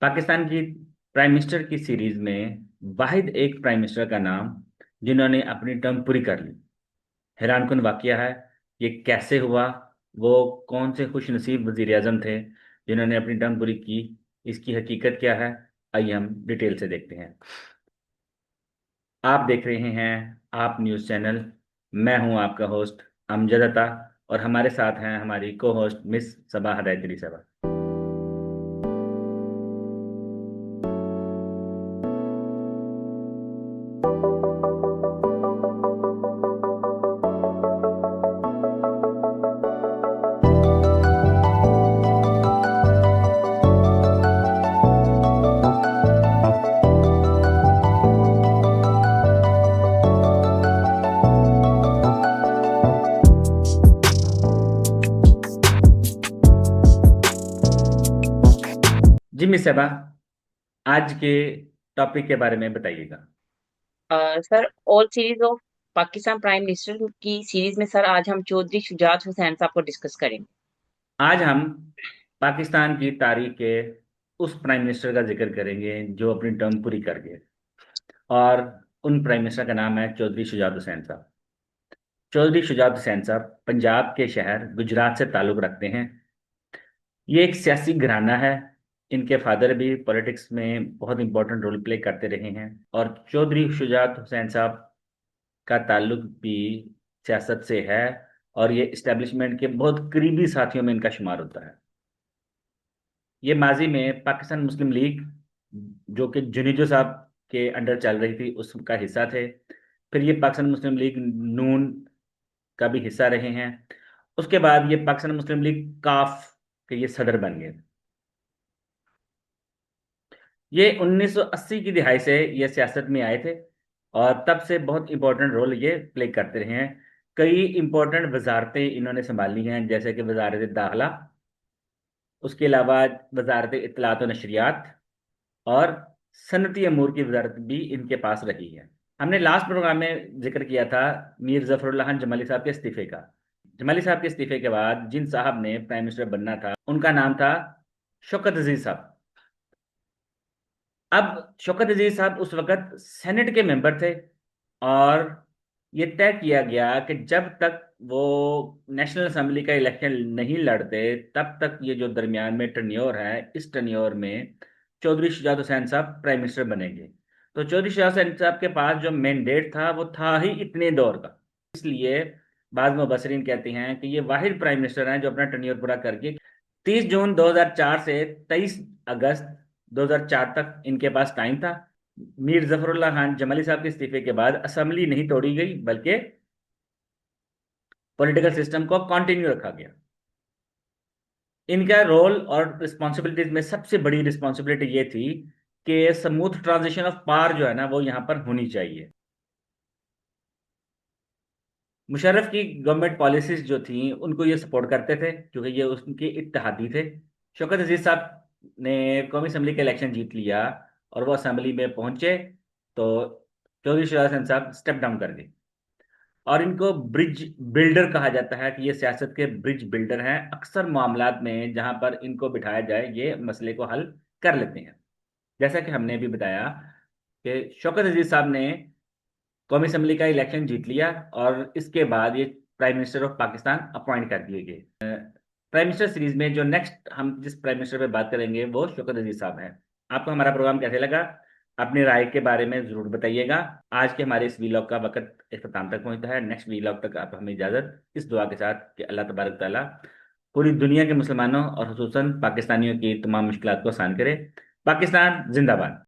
पाकिस्तान की prime minister की series में वाहिद एक प्राइम मिनिस्टर का नाम जिन्होंने अपनी टर्म पूरी कर ली। हैरानकुन वाकया है। ये कैसे हुआ? वो कौन से खुश नसीब वजीर आजम थे जिन्होंने अपनी टर्म पूरी की? इसकी हकीकत क्या है? आइए हम डिटेल से देखते हैं। आप देख रहे हैं आप न्यूज़ चैनल। मैं हूं आपका होस्ट अमजद अता, और हमारे साथ हैं हमारी को होस्ट मिस सबा हदैदरी सबा। जी मिस सबा, आज के टॉपिक के बारे में बताइएगा। Sir, all series of Pakistan prime minister की सीरीज में सर आज हम चौधरी शुजात हुसैन साहब को डिस्कस करेंगे। आज हम पाकिस्तान की तारीख के उस प्राइम मिनिस्टर का जिक्र करेंगे जो अपनी टर्म पूरी कर गए, और उन प्राइम मिनिस्टर का नाम है चौधरी शुजात हुसैन साहब। चौधरी शुजात हुसैन साहब पंजाब के शहर गुजरात से ताल्लुक़ रखते हैं। ये एक सियासी घराना है। इनके फादर भी पॉलिटिक्स में बहुत इंपॉर्टेंट रोल प्ले करते रहे हैं, और चौधरी शुजात हुसैन साहब का ताल्लुक भी सियासत से है, और ये इस्टेब्लिशमेंट के बहुत करीबी साथियों में इनका शुमार होता है। ये माजी में पाकिस्तान मुस्लिम लीग, जो कि जुनीजो साहब के अंडर चल रही थी, उसका हिस्सा थे। फिर ये पाकिस्तान मुस्लिम लीग नून का भी हिस्सा रहे हैं। उसके बाद ये पाकिस्तान मुस्लिम लीग काफ के ये सदर बन गए। ये 1980 की दिहाई से ये सियासत में आए थे, और तब से बहुत इंपॉर्टेंट रोल ये प्ले करते रहे हैं। कई इंपॉर्टेंट वजारतें इन्होंने संभाली हैं, जैसे कि वजारत दाखिला, उसके अलावा वजारत इत्तलात व नशरियात, और सनती अमूर की वजारत भी इनके पास रही है। हमने लास्ट प्रोग्राम में जिक्र किया था मीर जफरुल्लाह खान जमाली साहब के इस्तीफे का। जमाली साहब के इस्तीफे के बाद जिन साहब ने प्राइम मिनिस्टर बनना था, उनका नाम था शौकत अजीज साहब। अब शौकत अजीज साहब उस वक्त सेनेट के मेंबर थे, और ये तय किया गया कि जब तक वो नेशनल असेंबली का इलेक्शन नहीं लड़ते, तब तक ये जो दरमियान में टर्न्योर है, इस टर्न्योर में चौधरी शुजात हुसैन साहब प्राइम मिनिस्टर बनेंगे। तो चौधरी शुजात हुसैन साहब के पास जो मैंडेट था वो था ही इतने दौर का। इसलिए बाद मुबसरीन कहते हैं कि ये वाहिद प्राइम मिनिस्टर हैं जो अपना टर्न्योर पूरा करके 30 जून 2004 से 23 अगस्त 2004 तक इनके पास टाइम था। मीर जफरुल्लाह खान जमाली साहब के इस्तीफे के बाद असेंबली नहीं तोड़ी गई, बल्कि पॉलिटिकल सिस्टम को कंटिन्यू रखा गया। इनका रोल और रिस्पॉन्सिबिलिटीज में सबसे बड़ी रिस्पॉन्सिबिलिटी ये थी कि स्मूथ ट्रांजिशन ऑफ पावर जो है ना, वो यहाँ पर होनी चाहिए। मुशर्रफ की गवर्नमेंट पॉलिसीज जो थी उनको ये सपोर्ट करते थे, क्योंकि ये उनके इत्तेहादी थे। शौकत अजीज साहब ने कौमी असम्बली का इलेक्शन जीत लिया, और वो असम्बली में पहुंचे, तो चौधरी शुजात हुसैन साहब स्टेप डाउन कर गए। और इनको ब्रिज बिल्डर कहा जाता है कि ये सियासत के ब्रिज बिल्डर हैं। अक्सर मामलात में जहां पर इनको बिठाया जाए, ये मसले को हल कर लेते हैं। जैसा कि हमने भी बताया कि शौकत अजीज साहब ने कौमी असम्बली का इलेक्शन जीत लिया, और इसके बाद ये prime minister of Pakistan appoint कर दिए गए। प्राइम मिनिस्टर सीरीज में जो नेक्स्ट हम जिस प्राइम मिनिस्टर पे बात करेंगे वो शौकत अजीज साहब हैं। आपको हमारा प्रोग्राम कैसे लगा? अपनी राय के बारे में जरूर बताइएगा। आज के हमारे इस वीलॉग का वक्त इख्तिताम तक पहुंचता है। नेक्स्ट वीलॉग तक आप हमें इजाजत, इस दुआ के साथ कि अल्लाह तबारक ताला पूरी दुनिया के मुसलमानों और खुसूसन पाकिस्तानियों की तमाम मुश्किलात को आसान करे। पाकिस्तान जिंदाबाद।